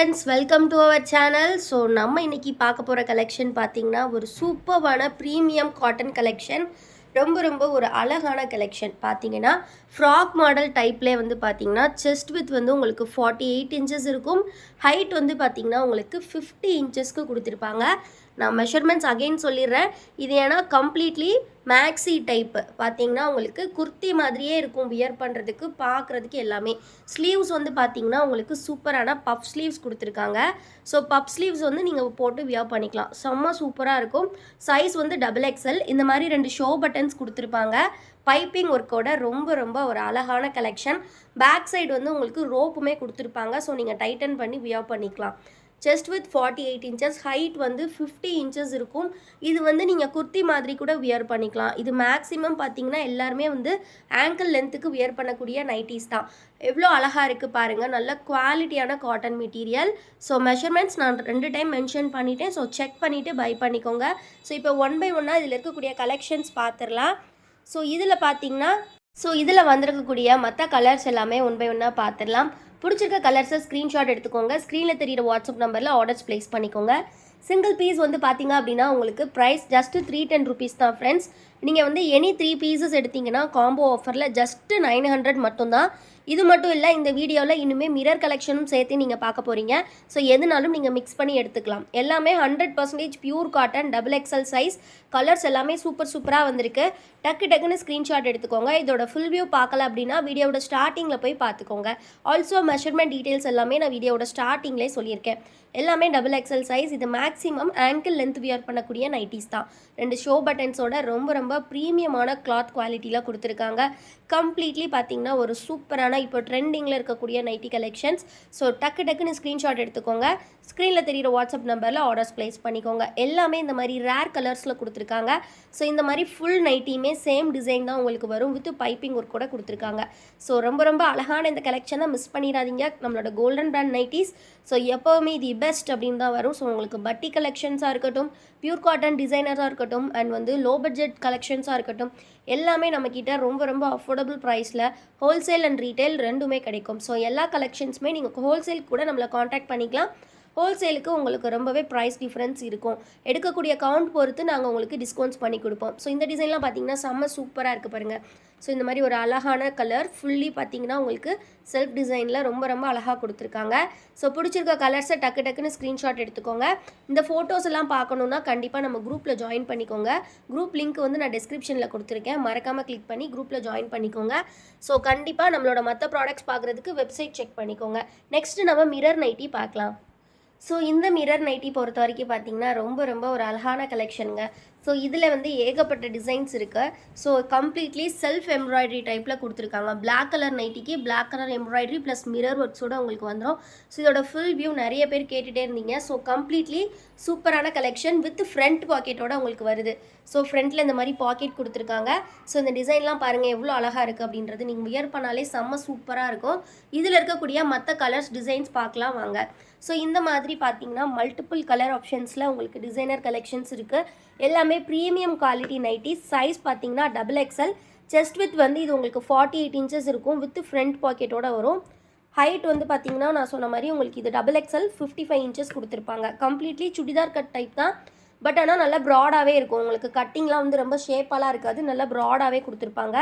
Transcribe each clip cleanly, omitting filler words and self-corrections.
Friends, welcome to our channel. So நம்ம இன்னைக்கு பார்க்க போகிற கலெக்ஷன் பார்த்தீங்கன்னா ஒரு சூப்பர்வான ப்ரீமியம் காட்டன் கலெக்ஷன். ரொம்ப ரொம்ப ஒரு அழகான கலெக்ஷன். பார்த்தீங்கன்னா ஃப்ராக் மாடல் டைப்லேயே வந்து பார்த்தீங்கன்னா செஸ்ட் வித் வந்து உங்களுக்கு 48 இன்ச்சஸ் இருக்கும். ஹைட் வந்து பார்த்தீங்கன்னா உங்களுக்கு 50 இன்ச்சஸ்க்கு கொடுத்துருப்பாங்க. நான் மெஷர்மெண்ட்ஸ் அகைன் சொல்லிடுறேன். இது ஏன்னா கம்ப்ளீட்லி மேக்ஸி டைப்பு. பார்த்தீங்கன்னா உங்களுக்கு குர்த்தி மாதிரியே இருக்கும் வியர் பண்ணுறதுக்கு, பார்க்குறதுக்கு எல்லாமே. ஸ்லீவ்ஸ் வந்து பார்த்தீங்கன்னா உங்களுக்கு சூப்பரான பஃப் ஸ்லீவ்ஸ் கொடுத்துருக்காங்க. ஸோ பஃப் ஸ்லீவ்ஸ் வந்து நீங்கள் போட்டு வியர் பண்ணிக்கலாம். செம்ம சூப்பராக இருக்கும். சைஸ் வந்து டபுள் எக்ஸ்எல். இந்த மாதிரி 2 ஷோ பட்டன்ஸ் கொடுத்துருப்பாங்க. பைப்பிங் ஒர்க்கோட ரொம்ப ரொம்ப ஒரு அழகான கலெக்ஷன். பேக் சைடு வந்து உங்களுக்கு ரோப்புமே கொடுத்துருப்பாங்க. ஸோ நீங்கள் டைட்டன் பண்ணி வியர் பண்ணிக்கலாம். செஸ்ட் வித் 48 இன்ச்சஸ், ஹைட் வந்து 50 இன்ச்சஸ் இருக்கும். இது வந்து நீங்கள் குர்த்தி மாதிரி கூட வியர் பண்ணிக்கலாம். இது மேக்ஸிமம் பார்த்தீங்கன்னா எல்லாருமே வந்து ஆங்கிள் லென்த்துக்கு வியர் பண்ணக்கூடிய நைட்டிஸ் தான். எவ்வளோ அழகாக இருக்குது பாருங்கள். நல்ல குவாலிட்டியான காட்டன் மெட்டீரியல். ஸோ மெஷர்மெண்ட்ஸ் நான் 2 டைம் மென்ஷன் பண்ணிட்டேன். ஸோ செக் பண்ணிவிட்டு பை பண்ணிக்கோங்க. ஸோ இப்போ ஒன் பை ஒன்னாக இதில் இருக்கக்கூடிய கலெக்ஷன்ஸ் பார்த்துடலாம். ஸோ இதில் வந்திருக்கக்கூடிய மற்ற கலர்ஸ் எல்லாமே ஒன் பை ஒன்னாக பார்த்துடலாம். பிடிச்சிருக்க கலர்ஸை ஸ்க்ரீன்ஷாட் எடுத்துக்கோங்க. ஸ்க்ரீனில் தெரியிற வாட்ஸ்அப் நம்பரில் ஆர்டர்ஸ் ப்ளேஸ் பண்ணிக்கோங்க. சிங்கிள் பீஸ் வந்து பார்த்தீங்க அப்படின்னா உங்களுக்கு ப்ரைஸ் ஜஸ்ட்டு 310 ருபீஸ் தான் ஃப்ரெண்ட்ஸ். நீங்கள் வந்து எனி 3 பீசஸ் எடுத்திங்கன்னா காம்போ ஆஃபரில் ஜஸ்ட்டு 900 மட்டும்தான். இது மட்டும் இல்லை, இந்த வீடியோவில் இன்னுமே மிரர் கலெக்ஷனும் சேர்த்து நீங்கள் பார்க்க போகிறீங்க. ஸோ எதுனாலும் நீங்கள் மிக்ஸ் பண்ணி எடுத்துக்கலாம். எல்லாமே 100% pure cotton, double XL size. Colours எல்லாமே சூப்பராக வந்திருக்கு. டக்குன்னு ஸ்க்ரீன்ஷாட் எடுத்துக்கோங்க. இதோட ஃபுல் வியூ பார்க்கல அப்படின்னா வீடியோவோட ஸ்டார்டிங்கில் போய் பார்த்துக்கோங்க. ஆல்சோ மெஷர்மெண்ட் டீட்டெயில்ஸ் எல்லாமே நான் வீடியோவோட ஸ்டார்டிங்லேயே சொல்லியிருக்கேன். எல்லாமே டபுள் எக்ஸல் சைஸ். இது மேக்ஸிமம் ஆங்கிள் லென்த் வியர் பண்ணக்கூடிய நைட்டிஸ் தான். 2 ஷோ பட்டன்ஸோட ரொம்ப ப்ரீமியமான கிளாத் குவாலிட்டியில் கொடுத்துருக்காங்க. கம்ப்ளீட்லி பார்த்தீங்கன்னா ஒரு சூப்பரான இப்போ ட்ரெண்டிங்கில் இருக்கக்கூடிய நைட்டி கலெக்ஷன்ஸ். ஸோ டக்குன்னு ஸ்க்ரீன்ஷாட் எடுத்துக்கோங்க. ஸ்க்ரீனில் தெரியிற வாட்ஸ்அப் நம்பரில் ஆர்டர்ஸ் ப்ளேஸ் பண்ணிக்கோங்க. எல்லாமே இந்த மாதிரி ரேர் கலர்ஸில் கொடுத்துருக்காங்க. ஸோ இந்த மாதிரி ஃபுல் நைட்டியுமே சேம் டிசைன் தான் உங்களுக்கு வரும். வித் பைப்பிங் ஒர்க் கூட கொடுத்துருக்காங்க. ஸோ ரொம்ப அழகான இந்த கலெக்ஷனை மிஸ் பண்ணிடாதீங்க. நம்மளோட கோல்டன் பிராண்ட் நைட்டிஸ். ஸோ எப்போவுமே இது பெஸ்ட் அப்படின்னு தான் வரும். ஸோ உங்களுக்கு பட்டி கலெக்ஷன்ஸாக இருக்கட்டும், பியூர் காட்டன் டிசைனராக இருக்கட்டும், அண்ட் வந்து லோ பட்ஜெட் கலெக்ஷன்ஸாக இருக்கட்டும், எல்லாமே நம்மக்கிட்ட ரொம்ப அஃபோர்டபுள் ப்ரைஸில் ஹோல்சேல் அண்ட் ரீட்டைல் ரெண்டுமே கிடைக்கும். ஸோ எல்லா கலெக்ஷன்ஸுமே நீங்கள் ஹோல்சேல் கூட நம்மளை காண்டாக்ட் பண்ணிக்கலாம். ஹோல்சேலுக்கு உங்களுக்கு ரொம்பவே ப்ரைஸ் டிஃப்ரென்ஸ் இருக்கும். எடுக்கக்கூடிய கவுண்ட் பொறுத்து நாங்கள் உங்களுக்கு டிஸ்கவுண்ட்ஸ் பண்ணி கொடுப்போம். ஸோ இந்த டிசைன்லாம் பார்த்தீங்கன்னா செம்ம சூப்பராக இருக்குது பாருங்கள். ஸோ இந்த மாதிரி ஒரு அழகான கலர் ஃபுல்லி பார்த்தீங்கன்னா உங்களுக்கு செல்ஃப் டிசைனில் ரொம்ப அழகாக கொடுத்துருக்காங்க. ஸோ பிடிச்சிருக்க கலர்ஸை டக்குன்னு ஸ்க்ரீன்ஷாட் எடுத்துக்கோங்க. இந்த ஃபோட்டோஸ் எல்லாம் பார்க்கணுன்னா கண்டிப்பாக நம்ம குரூப்பில் ஜாயின் பண்ணிக்கோங்க. குரூப் லிங்க் வந்து நான் டிஸ்கிரிப்ஷனில் கொடுத்துருக்கேன். மறக்காமல் கிளிக் பண்ணி குரூப்பில் ஜாயின் பண்ணிக்கோங்க. ஸோ கண்டிப்பாக நம்மளோட மற்ற ப்ராடக்ட்ஸ் பார்க்குறதுக்கு வெப்சைட் செக் பண்ணிக்கோங்க. நெக்ஸ்ட்டு நம்ம மிரர் நைட்டி பார்க்கலாம். ஸோ இந்த மிரர் நைட்டி பொறுத்த வரைக்கும் பார்த்தீங்கன்னா ரொம்ப ஒரு அழகான கலெக்ஷனுங்க. ஸோ இதில் வந்து ஏகப்பட்ட டிசைன்ஸ் இருக்குது. ஸோ கம்ப்ளீட்லி செல்ஃப் எம்ப்ராய்டரி டைப்பில் கொடுத்துருக்காங்க. பிளாக் கலர் நைட்டிக்கு black colour embroidery plus mirror ஒர்க்ஸோடு உங்களுக்கு வந்துடும். ஸோ இதோட ஃபுல் வியூ நிறைய பேர் கேட்டுகிட்டே இருந்தீங்க. ஸோ கம்ப்ளீட்லி சூப்பரான கலெக்ஷன் வித் ஃப்ரண்ட் பாக்கெட்டோட உங்களுக்கு வருது. ஸோ ஃப்ரண்ட்டில் இந்த மாதிரி பாக்கெட் கொடுத்துருக்காங்க. ஸோ இந்த டிசைன்லாம் பாருங்கள் எவ்வளோ அழகாக இருக்குது அப்படின்றது. நீங்கள் வியர் பண்ணாலே செம்ம சூப்பராக இருக்கும். இதில் இருக்கக்கூடிய மற்ற கலர்ஸ் டிசைன்ஸ் பார்க்கலாம் வாங்க. ஸோ இந்த மாதிரி பார்த்தீங்கன்னா மல்டிபிள் கலர் ஆப்ஷன்ஸில் உங்களுக்கு டிசைனர் கலெக்ஷன்ஸ் இருக்குது. எல்லாமே ப்ரீமியம் குவாலிட்டி நைட்டி. சைஸ் பார்த்தீங்கன்னா டபுள் எக்ஸ்எல். செஸ்ட் வித் வந்து இது உங்களுக்கு 48 இன்ச்சஸ் இருக்கும். வித் ஃப்ரண்ட் பாக்கெட்டோட வரும். ஹைட் வந்து பார்த்தீங்கன்னா நான் சொன்ன மாதிரி உங்களுக்கு இது டபுள் எக்ஸ்எல் 55 இன்ச்சஸ் கொடுத்துருப்பாங்க. கம்ப்ளீட்லி சுடிதார் கட் டைப் தான். பட் ஆனால் நல்லா ப்ராடாகவே இருக்கும். உங்களுக்கு கட்டிங்லாம் வந்து ரொம்ப ஷேப்பாலாம் இருக்காது. நல்லா ப்ராடாகவே கொடுத்துருப்பாங்க.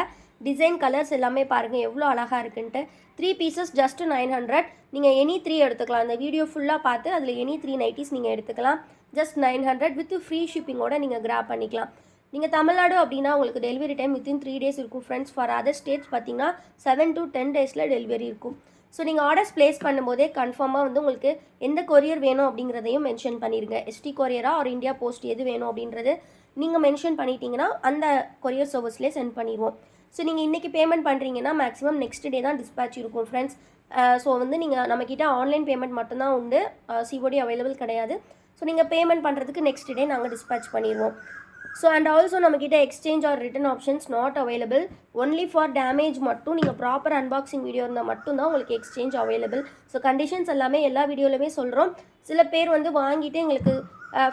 டிசைன் கலர்ஸ் எல்லாமே பாருங்கள் எவ்வளோ அழகாக இருக்குன்ட்டு. 3 பீசஸ் ஜஸ்ட்டு 900. நீங்கள் எனி 3 எடுத்துக்கலாம். இந்த வீடியோ ஃபுல்லாக பார்த்து அதில் எனி 3 நைட்டிஸ் நீங்கள் எடுத்துக்கலாம். ஜஸ்ட் 900 வித் ஃப்ரீ ஷிப்பிங்கோட நீங்கள் கிராப் பண்ணிக்கலாம். நீங்கள் தமிழ்நாடு அப்படின்னா உங்களுக்கு டெலிவரி டைம் வித்தின் 3 டேஸ் இருக்கும் ஃப்ரெண்ட்ஸ். ஃபார் அதர் ஸ்டேட்ஸ் பார்த்தீங்கன்னா 7 to 10 டேஸில் டெலிவரி இருக்கும். ஸோ நீங்கள் ஆர்டர்ஸ் ப்ளேஸ் பண்ணும்போதே கன்ஃபார்மாக வந்து உங்களுக்கு எந்த கொரியர் வேணும் அப்படிங்கிறதையும் மென்ஷன் பண்ணிடுங்க. எஸ்டி கொரியரா ஒரு இந்தியா போஸ்ட் எது வேணும் அப்படின்றது நீங்கள் மென்ஷன் பண்ணிட்டீங்கன்னா அந்த கொரியர் சர்வீஸ்லேயே சென்ட் பண்ணிடுவோம். ஸோ நீங்கள் இன்றைக்கி பேமெண்ட் பண்ணுறீங்கன்னா மேக்ஸிமம் நெக்ஸ்ட் டே தான் டிஸ்பேச் இருக்கும் ஃப்ரெண்ட்ஸ். ஸோ வந்து நீங்கள் நம்மக்கிட்ட ஆன்லைன் பேமெண்ட் மட்டும்தான் உண்டு. சிஓடி அவைலபிள் கிடையாது. ஸோ நீங்கள் பேமெண்ட் பண்ணுறதுக்கு நெக்ஸ்ட் டே நாங்கள் டிஸ்பேச் பண்ணிடுவோம். ஸோ அண்ட் ஆல்சோ நம்மக்கிட்ட exchange or return options not available. Only for damage மட்டும். நீங்கள் ப்ராப்பர் அன்பாக்சிங் வீடியோ இருந்தால் மட்டும்தான் உங்களுக்கு எக்ஸ்சேஞ்ச் அவைலபிள். ஸோ கண்டிஷன்ஸ் எல்லாமே எல்லா வீடியோலையுமே சொல்கிறோம். சில பேர் வந்து வாங்கிட்டு எங்களுக்கு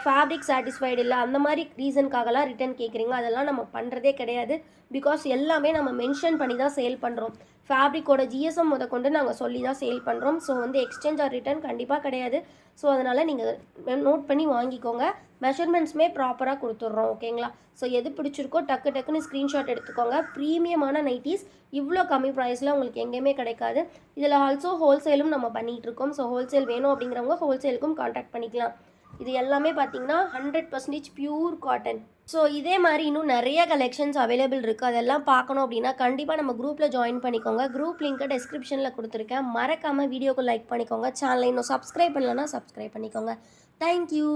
ஃபேப்ரிக் சாட்டிஸ்ஃபைடு இல்லை அந்த மாதிரி ரீசனுக்காகலாம் ரிட்டர்ன் கேட்குறீங்க, அதெல்லாம் நம்ம பண்ணுறதே கிடையாது. பிகாஸ் எல்லாமே நம்ம மென்ஷன் பண்ணி தான் சேல் பண்ணுறோம். ஃபேப்ரிக்கோட ஜிஎஸ்எம் முதற்கொண்டு நாங்கள் சொல்லி தான் சேல் பண்ணுறோம். ஸோ வந்து எக்ஸ்சேஞ்ச் ஆர் ரிட்டர்ன் கண்டிப்பாக கிடையாது. ஸோ அதனால் நீங்கள் நோட் பண்ணி வாங்கிக்கோங்க. மெஷர்மெண்ட்ஸுமே ப்ராப்பராக கொடுத்துட்றோம். ஓகேங்களா? ஸோ எது பிடிச்சிருக்கோ டக்குன்னு ஸ்க்ரீன்ஷாட் எடுத்துக்கோங்க. ப்ரீமியமான நைட்டீஸ் இவ்வளோ கம்மி ப்ரைஸில் உங்களுக்கு எங்கேயுமே கிடைக்காது. இதில் ஆல்சோ ஹோல்சேலும் நம்ம பண்ணிகிட்ருக்கோம். ஸோ ஹோல்சேல் வேணும் அப்படிங்கிறவங்க ஹோல்சேலுக்கும் கான்டாக்ட் பண்ணிக்கலாம். இது எல்லாமே பார்த்தீங்கன்னா 100% பியூர் காட்டன். ஸோ இதே மாதிரி இன்னும் நிறைய கலெக்ஷன்ஸ் அவைலபிள் இருக்குது. அதெல்லாம் பார்க்கணும் அப்படின்னா கண்டிப்பாக நம்ம குரூப்பில் ஜாயின் பண்ணிக்கோங்க. குரூப் லிங்க்கை டிஸ்கிரிப்ஷனில் கொடுத்துருக்கேன். மறக்காமல் வீடியோக்கு லைக் பண்ணிக்கோங்க. சேனலை இன்னும் சப்ஸ்கிரைப் பண்ணலன்னா சப்ஸ்கிரைப் பண்ணிக்கோங்க. தேங்க்யூ.